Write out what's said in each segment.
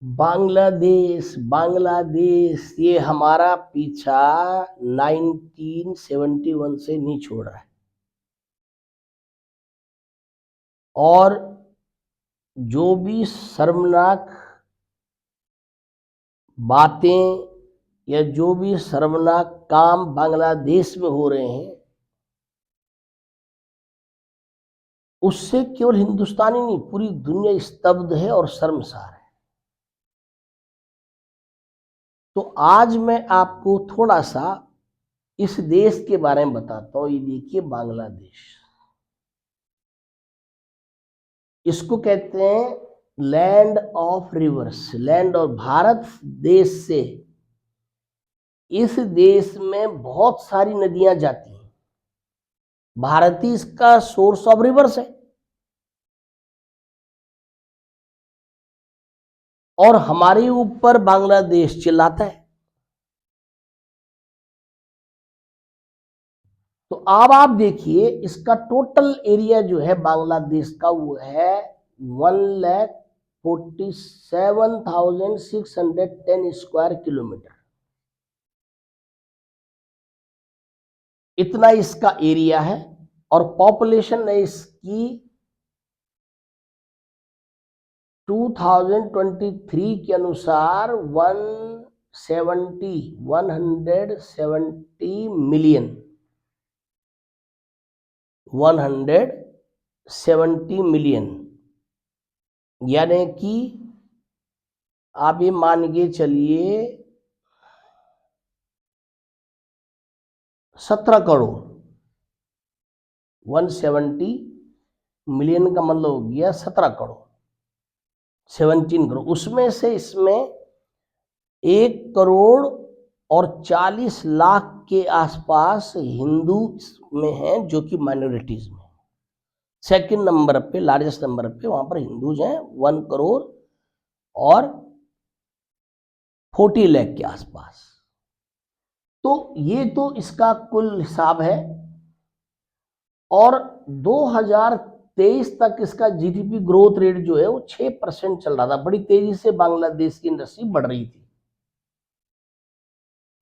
बांग्लादेश बांग्लादेश ये हमारा पीछा 1971 से नहीं छोड़ रहा है। और जो भी शर्मनाक बातें या जो भी शर्मनाक काम बांग्लादेश में हो रहे हैं, उससे केवल हिंदुस्तान ही नहीं, पूरी दुनिया स्तब्ध है और शर्मसार है। तो आज मैं आपको थोड़ा सा इस देश के बारे में बताता हूं। ये देखिए बांग्लादेश, इसको कहते हैं land of reverse, land of Bharat देश से इस देश में बहुत सारी नदियां जाती हैं। भारत ही इसका सोर्स ऑफ रिवर्स है और हमारे ऊपर बांग्लादेश चिल्लाता है। तो अब आप देखिए इसका टोटल एरिया जो है बांग्लादेश का वो है 1,47,610 स्क्वायर किलोमीटर। इतना इसका एरिया है और पॉपुलेशन है इसकी 2023 के अनुसार 170 मिलियन 170 मिलियन, यानी कि आप ये मान के चलिए 17 करोड़। 170 मिलियन का मतलब हो गया 17 करोड़, 17 करोड़। उसमें से इसमें 1 करोड़ और 40 लाख के आसपास हिंदू में हैं, जो कि माइनॉरिटीज में। सेकंड नंबर पे, लार्जेस्ट नंबर पे वहां पर हिंदूज हैं 1 करोड़ और 40 लाख के आसपास। तो ये तो इसका कुल हिसाब है। और 2023 तक इसका जीडीपी ग्रोथ रेट जो है वो 6% चल रहा था। बड़ी तेजी से बांग्लादेश की इंडस्ट्री बढ़ रही थी,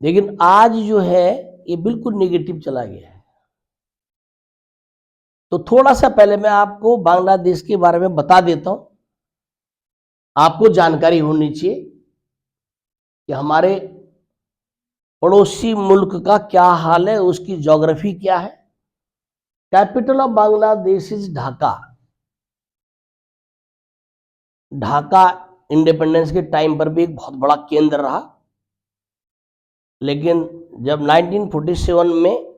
लेकिन आज जो है ये बिल्कुल नेगेटिव चला गया है। तो थोड़ा सा पहले मैं आपको बांग्लादेश के बारे में बता देता हूं। आपको जानकारी होनी चाहिए कि हमारे पड़ोसी मुल्क का क्या हाल है, उसकी ज्योग्राफी क्या है। Capital of Bangladesh is Dhaka. Dhaka independence के टाइम पर भी एक बहुत बड़ा केंद्र रहा, लेकिन जब 1947 में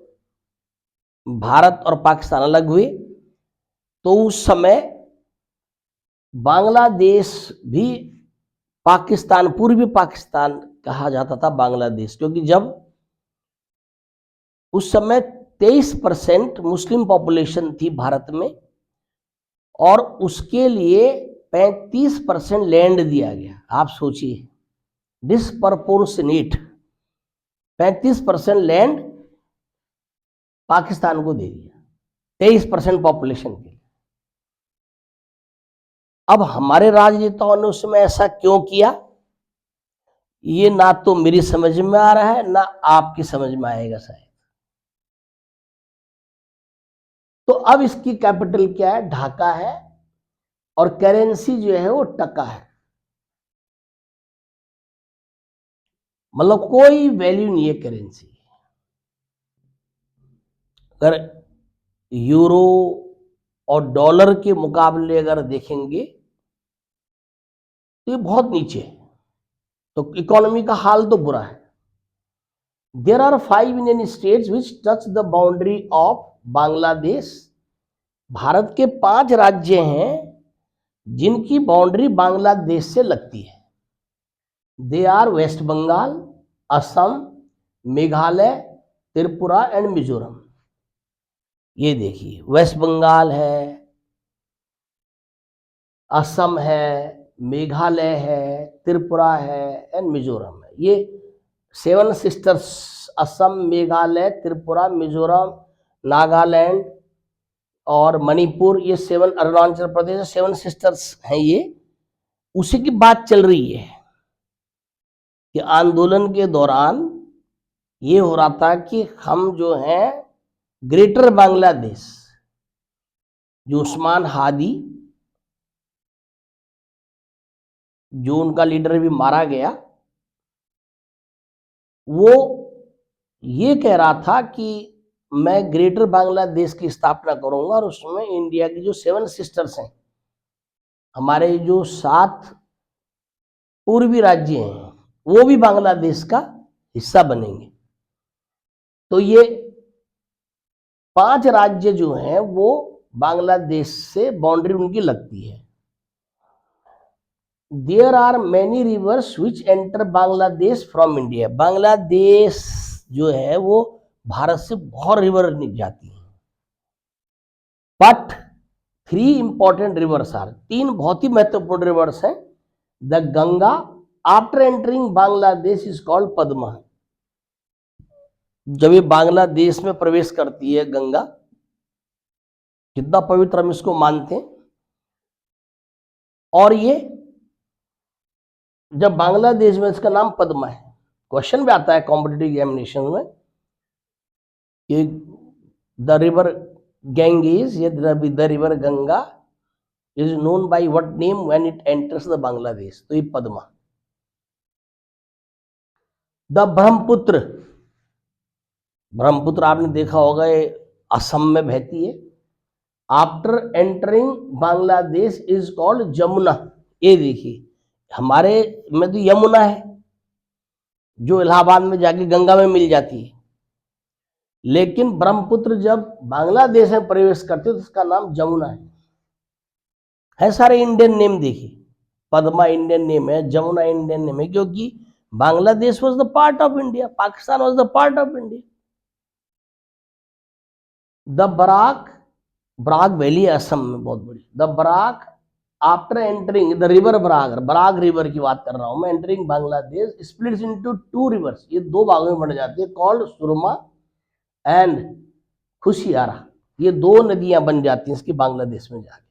भारत और पाकिस्तान अलग हुए तो उस समय बांग्लादेश भी पाकिस्तान, पूर्वी पाकिस्तान कहा जाता था बांग्लादेश, क्योंकि जब उस समय 23% मुस्लिम पॉपुलेशन थी भारत में और उसके लिए 35% लैंड दिया गया। आप सोचिए, डिसप्रपोर्शनेट 35% लैंड पाकिस्तान को दे दिया 23% पॉपुलेशन के लिए। अब हमारे राजनेताओं ने उसमें ऐसा क्यों किया, ये ना तो मेरी समझ में आ रहा है ना आपकी समझ में आएगा शायद। तो अब इसकी कैपिटल क्या है, ढाका है, और करेंसी जो है वो टका है। मतलब कोई वैल्यू नहीं है करेंसी। अगर यूरो और डॉलर के मुकाबले अगर देखेंगे तो ये बहुत नीचे है। तो इकोनॉमी का हाल तो बुरा है। There are 5 Indian states which touch the boundary of Bangladesh. Bharat के 5 राज्य हैं जिनकी बाउंड्री बांग्लादेश से लगती है। They are West Bengal, Assam, Meghalaya, Tripura and Mizoram. ये देखिए, वेस्ट बंगाल है, असम है, मेघालय है, त्रिपुरा है एंड मिजोरम है। ये 7 सिस्टर्स, असम, मेघालय, त्रिपुरा, मिजोरम, नागालैंड और मणिपुर, ये 7, अरुणाचल प्रदेश, 7 सिस्टर्स हैं ये। उसी की बात चल रही है कि आंदोलन के दौरान ये हो रहा था कि हम जो हैं ग्रेटर बांग्लादेश, जो उस्मान हादी, जो उनका लीडर भी मारा गया, वो ये कह रहा था कि मैं ग्रेटर बांग्लादेश की स्थापना करूंगा और उसमें इंडिया की जो 7 सिस्टर्स हैं, हमारे जो 7 पूर्वी राज्य हैं, वो भी बांग्लादेश का हिस्सा बनेंगे। तो ये 5 राज्य जो हैं वो बांग्लादेश से बाउंड्री उनकी लगती है। There are many rivers which enter Bangladesh from India. Bangladesh जो है वो भारत से बहुत रिवर जाती है। बट 3 इंपॉर्टेंट रिवर्स आर, 3 बहुत ही महत्वपूर्ण रिवर्स हैं। The Ganga after entering Bangladesh is called Padma. जब ये बांग्लादेश में प्रवेश करती है गंगा, कितना पवित्र हम इसको मानते हैं, और ये जब बांग्लादेश में, इसका नाम पद्मा है। क्वेश्चन भी आता है कॉम्पिटिटिव एग्जामिनेशन में कि द रिवर गैंगेज या the river Ganga is known by what name when it enters the Bangladesh, तो ये पद्मा। द ब्रह्मपुत्र, ब्रह्मपुत्र आपने देखा होगा ये असम में बहती है। After entering Bangladesh is called Jamuna. ये देखिए हमारे में तो यमुना है जो इलाहाबाद में जाके गंगा में मिल जाती है, लेकिन ब्रह्मपुत्र जब बांग्लादेश में प्रवेश करते हो तो उसका नाम जमुना है सारे इंडियन नेम देखिए, पद्मा इंडियन नेम है, जमुना इंडियन नेम है, क्योंकि Bangladesh was the part of India, Pakistan was the part of India. The Barak, Barak valley Assam में बहुत बड़ी। The Barak after entering the river Barak, Barak river की बात कर रहा हूं मैं, entering Bangladesh splits into 2 rivers, ये 2 भागों में बन जाती है, कॉल्ड सुरमा एंड खुशियारा। ये 2 नदियां बन जाती हैं इसकी बांग्लादेश में जाके,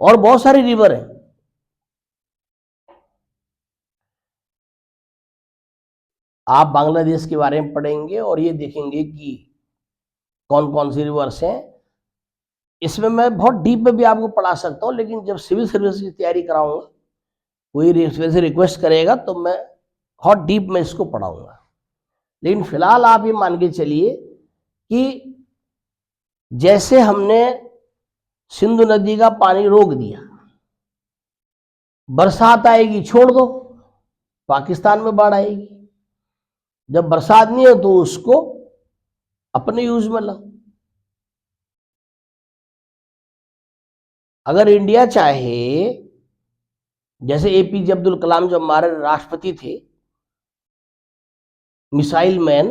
और बहुत सारी रिवर है। आप बांग्लादेश के बारे में पढ़ेंगे और ये देखेंगे कि कौन कौन सी रिवर्स हैं। इसमें मैं बहुत डीप में भी आपको पढ़ा सकता हूँ, लेकिन जब सिविल सर्विस की तैयारी कराऊंगा, कोई वैसे रिक्वेस्ट करेगा तो मैं बहुत डीप में इसको पढ़ाऊंगा। लेकिन फिलहाल आप ये मान के चलिए कि जैसे हमने सिंधु नदी का पानी रोक दिया, बरसात आएगी छोड़ दो, पाकिस्तान में बाढ़ आएगी। जब बरसात नहीं है तो उसको अपने यूज में लो। अगर इंडिया चाहे, जैसे एपीजे अब्दुल कलाम जो हमारे राष्ट्रपति थे, मिसाइल मैन,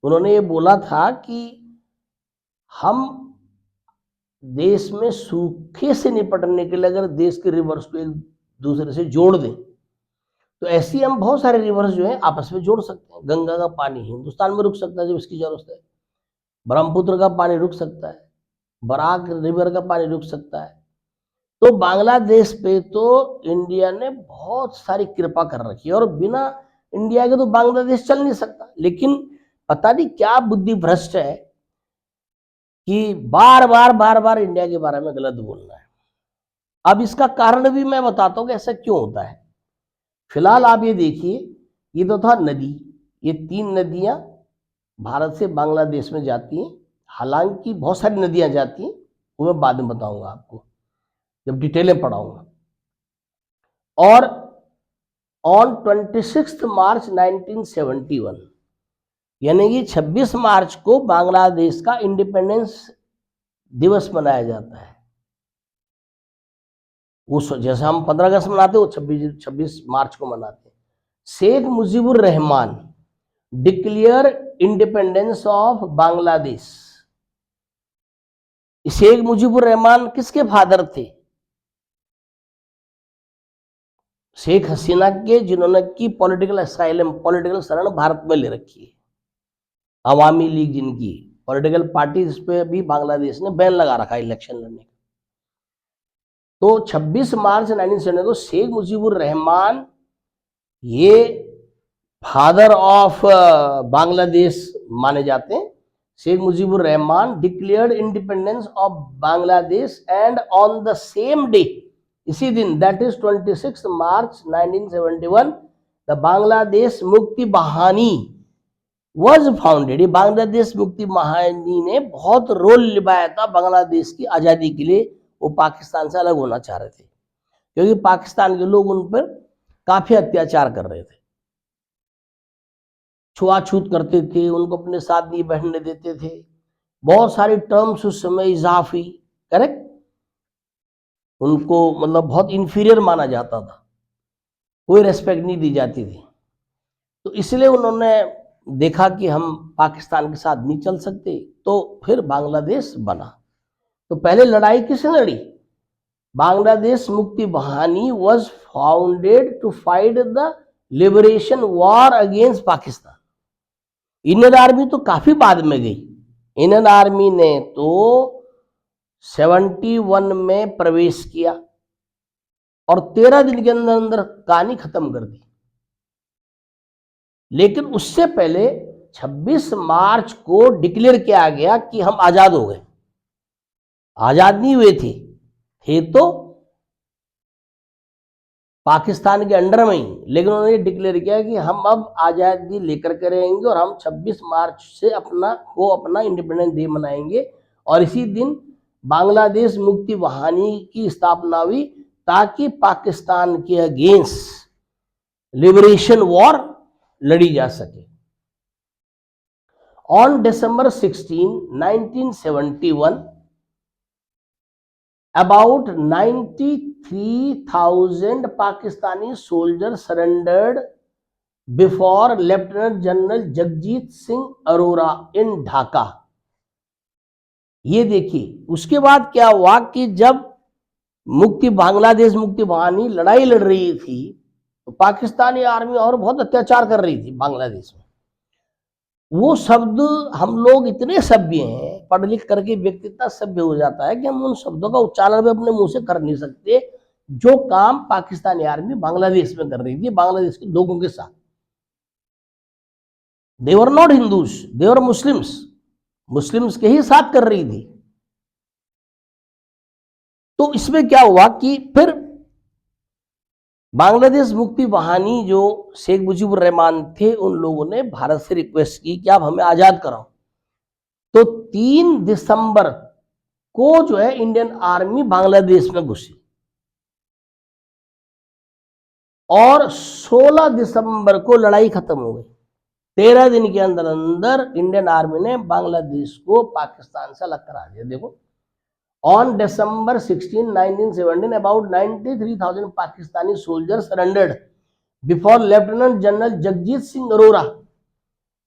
उन्होंने ये बोला था कि हम देश में सूखे से निपटने के लिए अगर देश के रिवर्स को एक दूसरे से जोड़ दें, तो ऐसी हम बहुत सारे रिवर्स जो है आपस में जोड़ सकते हैं। गंगा का पानी हिंदुस्तान में रुक सकता है जब इसकी जरूरत है, ब्रह्मपुत्र का पानी रुक सकता है, बराक रिवर का पानी रुक सकता है। तो बांग्लादेश पे तो इंडिया ने बहुत सारी कृपा कर रखी है, और बिना इंडिया के तो बांग्लादेश चल नहीं सकता। लेकिन पता नहीं क्या बुद्धि भ्रष्ट है कि बार बार इंडिया के बारे में गलत बोलना है। अब इसका कारण भी मैं बताता हूं कि ऐसा क्यों होता है। फिलहाल आप ये देखिए, ये तो था नदी, ये 3 नदियां भारत से बांग्लादेश में जाती हैं। हालांकि बहुत सारी नदियां जाती हैं, वो मैं बाद में बताऊंगा आपको जब डिटेलें पढ़ाऊंगा। और ऑन 26 मार्च 1971, यानी कि 26 मार्च को बांग्लादेश का इंडिपेंडेंस दिवस मनाया जाता है। उस जैसे हम 15 अगस्त मनाते हो, 26 मार्च को मनाते हैं। Sheikh Mujibur Rahman declare independence of Bangladesh. Sheikh Mujibur Rahman किसके फादर थे? शेख हसीना के, जिन्होंने की पॉलिटिकल असाइलम, पॉलिटिकल शरण भारत में ले रखी है। अवामी लीग जिनकी पॉलिटिकल पार्टी, इस पे भी बांग्लादेश ने बैन लगा रखा है इलेक्शन लड़ने का। तो 26 मार्च 1970 को शेख मुजीबुर रहमान, ये फादर ऑफ बांग्लादेश माने जाते हैं। Sheikh Mujibur Rahman declared independence of Bangladesh and on the same day, इसी दिन, that is 26 March 1971, the Bangladesh Mukti Bahini was founded. ये बांग्लादेश मुक्ति बाहिनी ने बहुत रोल निभाया था बांग्लादेश की आजादी के लिए। वो पाकिस्तान से अलग होना चाह रहे थे क्योंकि पाकिस्तान के लोग उन पर काफी अत्याचार कर रहे थे, छुआछूत करते थे, उनको अपने साथ नहीं बैठने देते थे, बहुत सारी टर्म्स उस समय इजाफी, करेक्ट, उनको मतलब बहुत इंफीरियर माना जाता था, कोई रेस्पेक्ट नहीं दी जाती थी। तो इसलिए उन्होंने देखा कि हम पाकिस्तान के साथ नहीं चल सकते, तो फिर बांग्लादेश बना। तो पहले लड़ाई किसने लड़ी? Bangladesh Mukti Bahini was founded to fight the liberation war against Pakistan. Indian army तो काफी बाद में गई। इंडियन आर्मी ने तो 71 में प्रवेश किया और 13 दिन के अंदर अंदर कहानी खत्म कर दी। लेकिन उससे पहले 26 मार्च को डिक्लेयर किया गया कि हम आजाद हो गए। आजाद नहीं हुए थे तो पाकिस्तान के अंडर में ही, लेकिन उन्होंने डिक्लेयर किया कि हम अब आजादी लेकर के रहेंगे और हम 26 मार्च से अपना इंडिपेंडेंस डे मनाएंगे। और इसी दिन बांग्लादेश मुक्ति बाहिनी की स्थापना हुई ताकि पाकिस्तान के अगेंस्ट लिबरेशन वॉर लड़ी जा सके। On December 16, 1971, about 93,000 Pakistani soldiers surrendered before Lieutenant General Jagjit Singh Arora in Dhaka। ये देखिए, उसके बाद क्या हुआ कि जब बांग्लादेश मुक्ति बाहिनी लड़ाई लड़ रही थी तो पाकिस्तानी आर्मी और बहुत अत्याचार कर रही थी बांग्लादेश में। वो शब्द, हम लोग इतने सभ्य हैं, पढ़ लिख करके व्यक्ति इतना सभ्य हो जाता है कि हम उन शब्दों का उच्चारण भी अपने मुंह से कर नहीं सकते जो काम पाकिस्तानी आर्मी बांग्लादेश में कर रही थी बांग्लादेश के लोगों के साथ। They were not Hindus, they were Muslims के ही साथ कर रही थी। तो इसमें क्या हुआ कि फिर बांग्लादेश मुक्ति बाहिनी जो शेख मुजीबुर रहमान थे, उन लोगों ने भारत से रिक्वेस्ट की कि आप हमें आजाद कराओ। तो 3 दिसंबर को जो है इंडियन आर्मी बांग्लादेश में घुसी और 16 दिसंबर को लड़ाई खत्म हो गई। 13 दिन के अंदर अंदर इंडियन आर्मी ने बांग्लादेश को पाकिस्तान से अलग करा दिया। देखो, On December 16, 1917, about 93,000 Pakistani soldiers surrendered before Lieutenant General Jagjit Singh Arora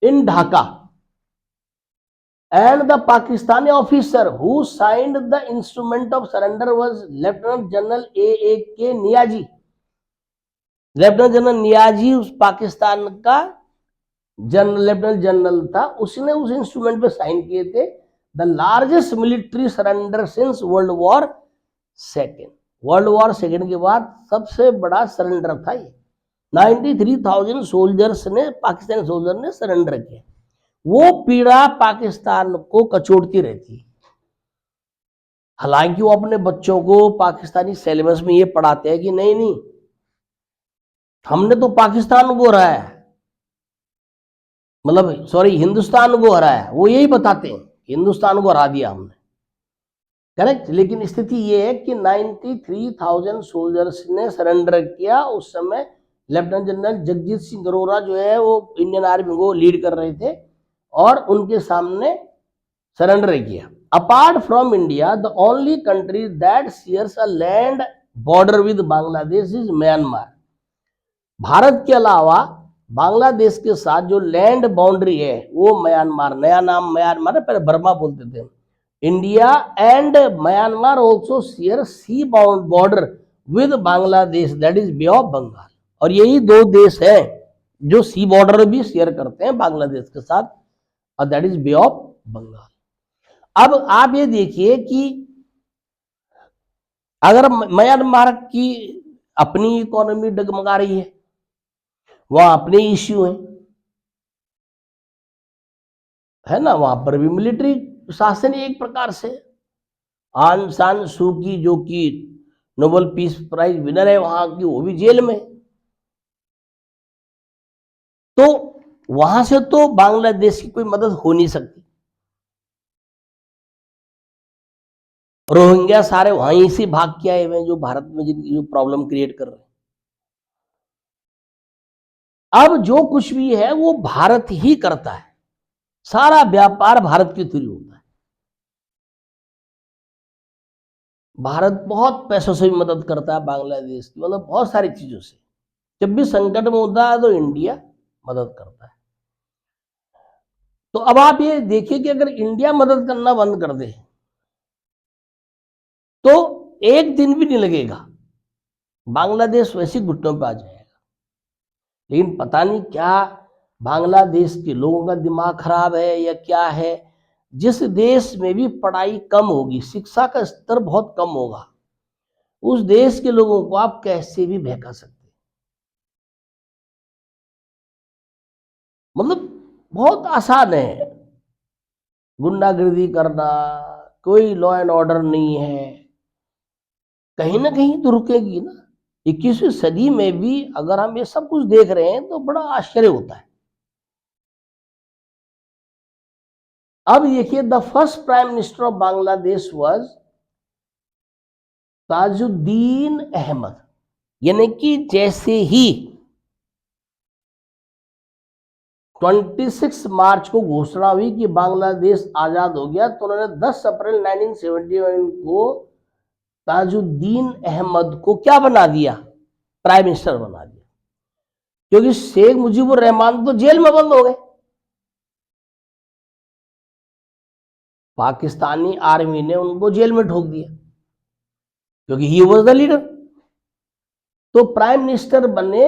in Dhaka, and the Pakistani officer who signed the instrument of surrender was Lieutenant General A.A.K. Niazi। Lieutenant general Niazi उस पाकिस्तान का lieutenant general था, उसने उस instrument पे sign किए थे। The largest military surrender since World War II। World war second के बाद सबसे बड़ा सरेंडर था ये। 93,000 सोल्जर्स ने, पाकिस्तानी सोल्जर ने सरेंडर किया। वो पीड़ा पाकिस्तान को कचोटती रहती। हालांकि वो अपने बच्चों को पाकिस्तानी सिलेबस में ये पढ़ाते हैं कि नहीं, हमने तो पाकिस्तान को हराया है, मतलब सॉरी हिंदुस्तान को हराया है। वो यही बताते हैं, हिंदुस्तान को हरा दिया हमने, करेक्ट। लेकिन स्थिति ये है कि 93,000 सोल्जर्स ने सरेंडर किया। उस समय लेफ्टिनेंट जनरल जगजीत सिंह अरोरा जो है वो इंडियन आर्मी को लीड कर रहे थे और उनके सामने सरेंडर किया। Apart from India, the only country that shares a land border with Bangladesh is Myanmar. Bharat के अलावा बांग्लादेश के साथ जो लैंड बाउंड्री है वो म्यांमार, नया नाम म्यांमार है, पहले बर्मा बोलते थे। India and Myanmar also share sea border with Bangladesh, that is Bay of Bengal. और यही 2 देश हैं जो सी बॉर्डर भी शेयर करते हैं बांग्लादेश के साथ, और that is Bay of Bengal. अब आप ये देखिए कि अगर म्यांमार की अपनी इकोनॉमी डगमगा रही है, वहां अपने इश्यू है ना, वहां पर भी मिलिट्री शासन एक प्रकार से। आंग सान सू की जो कि नोबेल पीस प्राइज विनर है वहां की, वो भी जेल में। तो वहां से तो बांग्लादेश की कोई मदद हो नहीं सकती। रोहिंग्या सारे वहीं से भाग के आए हुए जो भारत में जिनकी जो प्रॉब्लम क्रिएट कर रहे हैं। अब जो कुछ भी है वो भारत ही करता है, सारा व्यापार भारत के थ्रू होता है। भारत बहुत पैसों से भी मदद करता है बांग्लादेश की, मतलब बहुत सारी चीजों से। जब भी संकट में होता है तो इंडिया मदद करता है। तो अब आप ये देखिए कि अगर इंडिया मदद करना बंद कर दे तो एक दिन भी नहीं लगेगा, बांग्लादेश वैसे घुटनों पे आ जाएगा। लेकिन पता नहीं क्या बांग्लादेश के लोगों का दिमाग खराब है या क्या है। जिस देश में भी पढ़ाई कम होगी, शिक्षा का स्तर बहुत कम होगा, उस देश के लोगों को आप कैसे भी बहका सकते हैं। मतलब बहुत आसान है गुंडागर्दी करना, कोई लॉ एंड ऑर्डर नहीं है, कहीं ना कहीं तो रुकेगी ना। 21वीं सदी में भी अगर हम ये सब कुछ देख रहे हैं तो बड़ा आश्चर्य होता है। अब देखिए, the first prime minister of Bangladesh was Tajuddin Ahmad. यानी कि जैसे ही 26 मार्च को घोषणा हुई कि बांग्लादेश आजाद हो गया, तो उन्होंने 10 अप्रैल 1971 को ताजुद्दीन अहमद को क्या बना दिया, प्राइम मिनिस्टर बना दिया। क्योंकि शेख मुजीबुर रहमान तो जेल में बंद हो गए, पाकिस्तानी आर्मी ने उनको जेल में ठोक दिया क्योंकि ही वाज द लीडर। तो प्राइम मिनिस्टर बने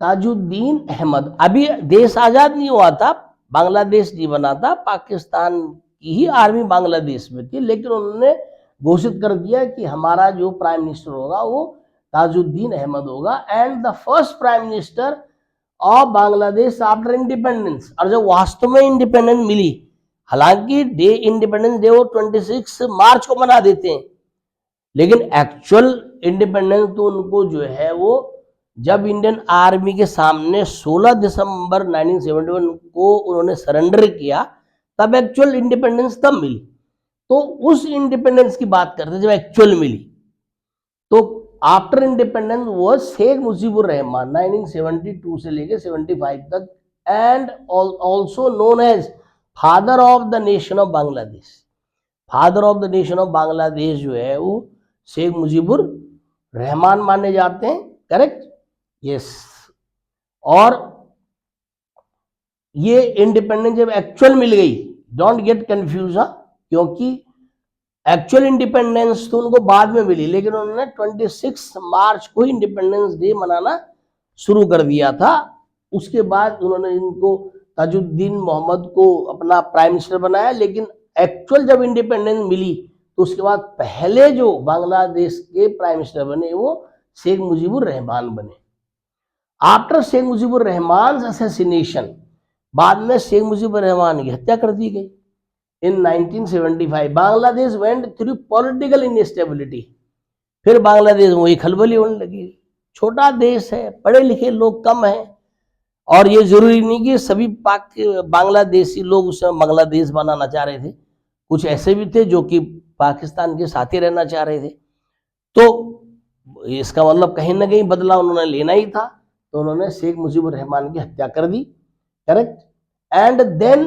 ताजुद्दीन अहमद। अभी देश आजाद नहीं हुआ था, बांग्लादेश नहीं बना था, पाकिस्तान की ही आर्मी बांग्लादेश में थी, लेकिन उन्होंने घोषित कर दिया कि हमारा जो प्राइम मिनिस्टर होगा वो ताजुद्दीन अहमद होगा, and the first prime minister of Bangladesh after independence. और जब वास्तव में इंडिपेंडेंस मिली, हालांकि डे इंडिपेंडेंस डे वो 26 मार्च को मना देते हैं, लेकिन एक्चुअल इंडिपेंडेंस तो उनको जो है वो जब इंडियन आर्मी के सामने 16 दिसंबर 1971 को उन्होंने सरेंडर किया, तब एक्चुअल इंडिपेंडेंस तब मिली। तो उस इंडिपेंडेंस की बात करते जब एक्चुअल मिली, तो आफ्टर इंडिपेंडेंस वो शेख मुजीबुर रहमान 1972 से लेके 75 तक, and also known as father of the nation of Bangladesh. Father of the nation of Bangladesh जो है वो शेख मुजीबुर रहमान माने जाते हैं, करेक्ट, यस। और ये इंडिपेंडेंस जब एक्चुअल मिल गई, डोंट गेट कंफ्यूज, क्योंकि एक्चुअल इंडिपेंडेंस तो उनको बाद में मिली, लेकिन उन्होंने 26 मार्च को इंडिपेंडेंस डे मनाना शुरू कर दिया था। उसके बाद उन्होंने इनको ताजुद्दीन मोहम्मद को अपना प्राइम मिनिस्टर बनाया, लेकिन एक्चुअल जब इंडिपेंडेंस मिली तो उसके बाद पहले जो बांग्लादेश के प्राइम मिनिस्टर बने वो शेख मुजीबुर रहमान बने। आफ्टर शेख मुजीबुर रहमान असैसिनेशन, बाद में शेख मुजीबुर रहमान की हत्या कर दी गई इन 1975। Bangladesh went through political instability. फिर बांग्लादेश में वही खलबली होने लगी। छोटा देश है, पढ़े लिखे लोग कम हैं, और ये जरूरी नहीं कि सभी बांग्लादेशी लोग उस समय बांग्लादेश बनाना चाह रहे थे। कुछ ऐसे भी थे जो कि पाकिस्तान के साथ ही रहना चाह रहे थे। तो इसका मतलब कहीं ना कहीं बदला उन्होंने लेना ही था, तो उन्होंने शेख मुजीबुर रहमान की हत्या कर दी, correct. And then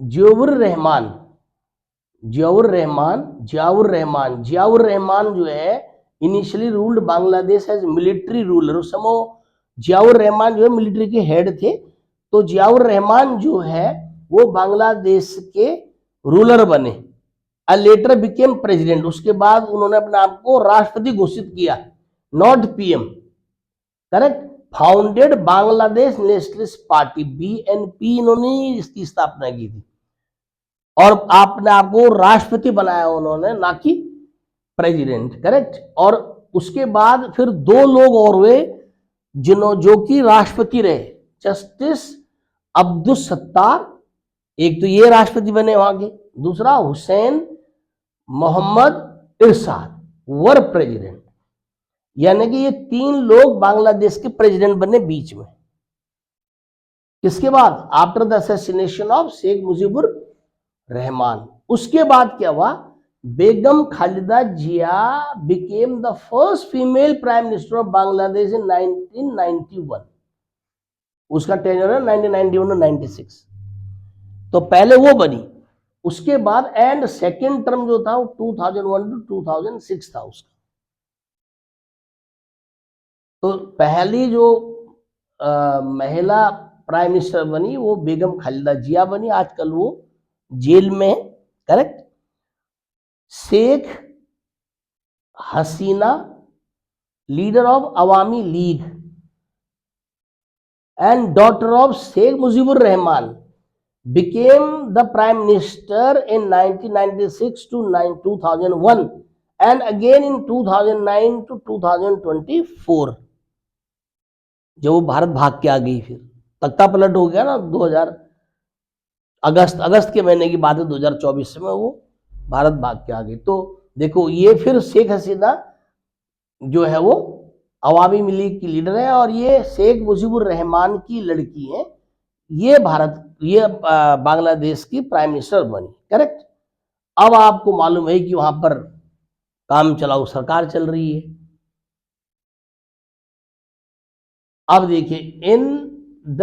Ziaur Rahman जो है initially ruled Bangladesh as military ruler. उस समय जियाउर रहमान जो है मिलिट्री के हेड थे। तो जियाउर रहमान जो है वो बांग्लादेश के रूलर बने, लेटर बिकेम प्रेसिडेंट। उसके बाद उन्होंने अपने आप को राष्ट्रपति घोषित किया, not PM, correct. Founded Bangladesh nationalist party, BNP, इन्होंने इसकी स्थापना की थी। और आपने आपको राष्ट्रपति बनाया उन्होंने, ना कि प्रेसिडेंट, करेक्ट। और उसके बाद फिर दो लोग और हुए जो कि राष्ट्रपति रहे, जस्टिस अब्दुल सत्तार, एक तो ये राष्ट्रपति बने वहां के, दूसरा हुसैन मोहम्मद इरशाद वर प्रेसिडेंट। यानी कि ये तीन लोग बांग्लादेश के प्रेसिडेंट बने बीच में। किसके बाद? After the assassination of Sheikh Mujibur Rahman. उसके बाद क्या हुआ? Begum Khaleda Zia became the first female prime minister of Bangladesh in 1991। उसका टेन्योर है 1991 और 96। तो पहले वो बनी, उसके बाद एंड सेकेंड टर्म जो था वो 2001 टू 2006 था उसका। तो पहली जो महिला प्राइम मिनिस्टर बनी वो बेगम खालिदा जिया बनी, आजकल वो जेल में है, correct. Sheikh Hasina, leader of Awami League and daughter of Sheikh Mujibur Rahman, became the prime minister in 1996 to 2001 and again in 2009 to 2024। जब वो भारत भाग के आ गई, फिर तख्ता पलट हो गया ना 2000 अगस्त के महीने की बात है, 2024 में वो भारत भाग के आ गई। तो देखो ये फिर शेख हसीना जो है वो अवामी लीग की लीडर है और ये शेख मुजीबुर रहमान की लड़की है। ये बांग्लादेश की प्राइम मिनिस्टर बनी, करेक्ट। अब आपको मालूम है कि वहां पर काम चलाऊ सरकार चल रही है। अब देखिए in the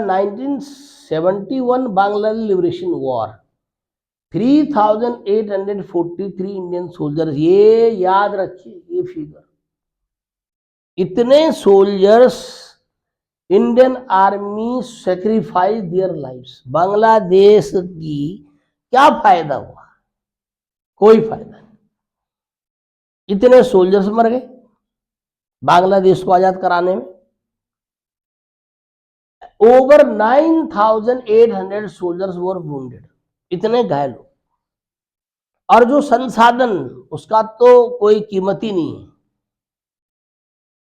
1971 Bangladesh liberation war 3843 Indian soldiers, ये याद रखिए ये फिगर, इतने soldiers Indian army sacrifice their lives. Bangladesh की क्या फायदा हुआ? कोई फायदा नहीं। इतने सोल्जर्स मर गए बांग्लादेश को आजाद कराने में। ओवर 9800 सोल्जर्स वर वुंडेड, इतने घायल हो। और जो संसाधन उसका तो कोई कीमत ही नहीं है,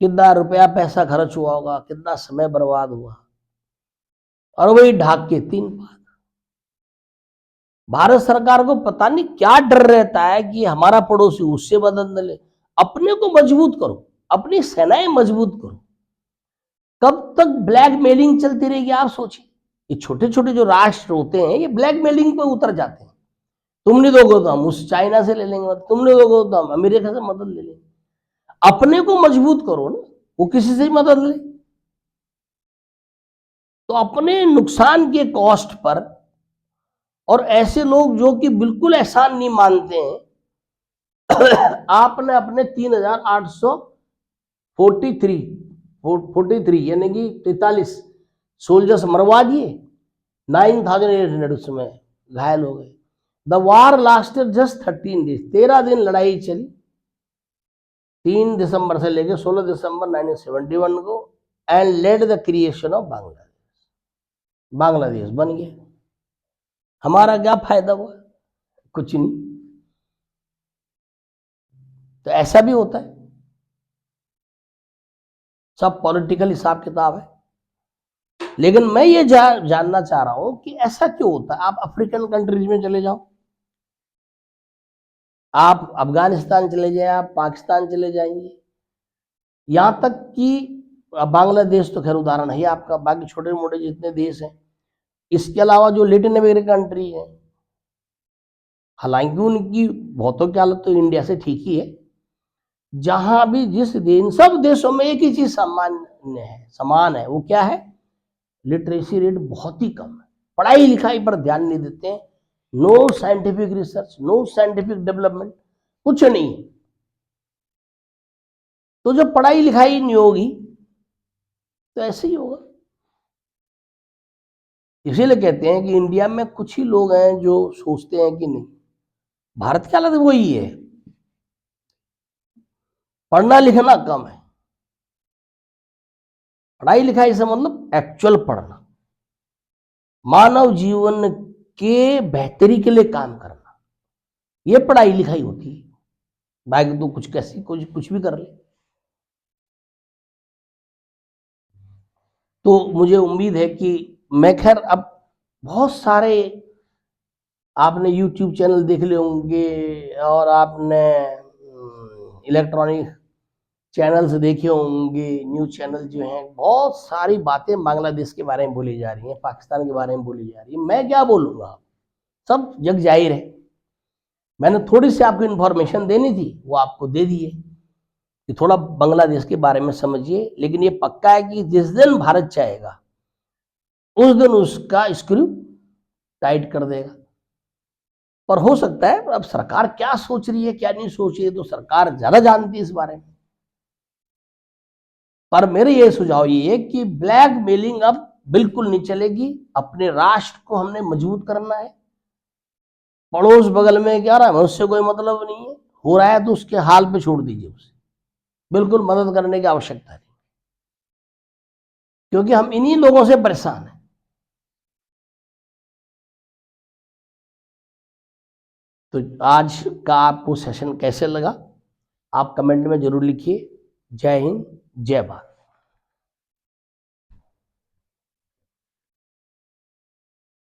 कितना रुपया पैसा खर्च हुआ होगा, कितना समय बर्बाद हुआ, और वही ढाक के 3 बार। भारत सरकार को पता नहीं क्या डर रहता है कि हमारा पड़ोसी उससे मदद न ले। अपने को मजबूत करो, अपनी सेनाएं मजबूत करो। कब तक ब्लैकमेलिंग चलती रहेगी? आप सोचिए, ये छोटे छोटे जो राष्ट्र होते हैं ये ब्लैकमेलिंग पे उतर जाते हैं। तुम नहीं दोगे तो हम उस चाइना से ले लेंगे, तुम नहीं दोगे तो हम अमेरिका से मदद ले लेंगे। अपने को मजबूत करो ना, वो किसी से ही मदद ले। तो अपने नुकसान के कॉस्ट पर, और ऐसे लोग जो कि बिल्कुल एहसान नहीं मानते हैं, आपने अपने 3843 यानी कि 43 सोल्जर्स मरवा दिए, 9800 उसमें घायल हो गए। The war lasted just 13 days, 13 दिन लड़ाई चली, 3 दिसंबर से लेकर 16 दिसंबर 1971 को, and led the creation of Bangladesh. Bangladesh बन गया। हमारा क्या फायदा हुआ? कुछ नहीं। तो ऐसा भी होता है, सब पॉलिटिकल हिसाब किताब है। लेकिन मैं ये जानना चाह रहा हूं कि ऐसा क्यों होता है। आप अफ्रीकन कंट्रीज में चले जाओ, आप अफगानिस्तान चले जाए, आप पाकिस्तान चले जाएंगे, यहां तक कि बांग्लादेश तो खैर उदाहरण है आपका, बाकी छोटे मोटे जितने देश हैं, इसके अलावा जो लेटिन अमेरिकन कंट्री है, हालांकि उनकी बहुतों की हालत तो इंडिया से ठीक ही है, जहां भी जिस दिन सब देशों में एक ही चीज समान है, वो क्या है? लिटरेसी रेट बहुत ही कम है। पढ़ाई लिखाई पर ध्यान नहीं देते हैं, no scientific research, no scientific development, कुछ नहीं। तो जब पढ़ाई लिखाई नहीं होगी तो ऐसे ही होगा। इसीलिए कहते हैं कि इंडिया में कुछ ही लोग हैं जो सोचते हैं कि नहीं, भारत की हालत वही है, पढ़ना लिखना कम है। पढ़ाई लिखाई से मतलब एक्चुअल पढ़ना। मानव जीवन के बेहतरी के लिए काम करना, ये पढ़ाई लिखाई होती है। बाकी तो कुछ कैसी कुछ भी कर ले। तो मुझे उम्मीद है कि मैं खैर अब बहुत सारे आपने यूट्यूब चैनल देख ले होंगे और आपने इलेक्ट्रॉनिक चैनल्स देखे होंगे, न्यूज़ चैनल जो हैं, बहुत सारी बातें बांग्लादेश के बारे में बोली जा रही हैं, पाकिस्तान के बारे में बोली जा रही है। मैं क्या बोलूँगा, सब जग जाहिर है। मैंने थोड़ी सी आपको इन्फॉर्मेशन देनी थी, वो आपको दे दी है कि थोड़ा बांग्लादेश के बारे में समझिए। लेकिन ये पक्का है कि जिस दिन भारत चाहेगा उस दिन उसका स्क्रू टाइट कर देगा। पर हो सकता है अब सरकार क्या सोच रही है क्या नहीं सोच रही है, तो सरकार ज्यादा जानती है इस बारे में। पर मेरे ये सुझाव ये है कि ब्लैकमेलिंग अब बिल्कुल नहीं चलेगी। अपने राष्ट्र को हमने मजबूत करना है। पड़ोस बगल में क्या रहा है उससे कोई मतलब नहीं है, हो रहा है तो उसके हाल पे छोड़ दीजिए, उसे बिल्कुल मदद करने की आवश्यकता नहीं, क्योंकि हम इन्हीं लोगों से परेशान हैं। तो आज का आपको सेशन कैसे लगा, आप कमेंट में जरूर लिखिए। जय हिंद, जय भारत।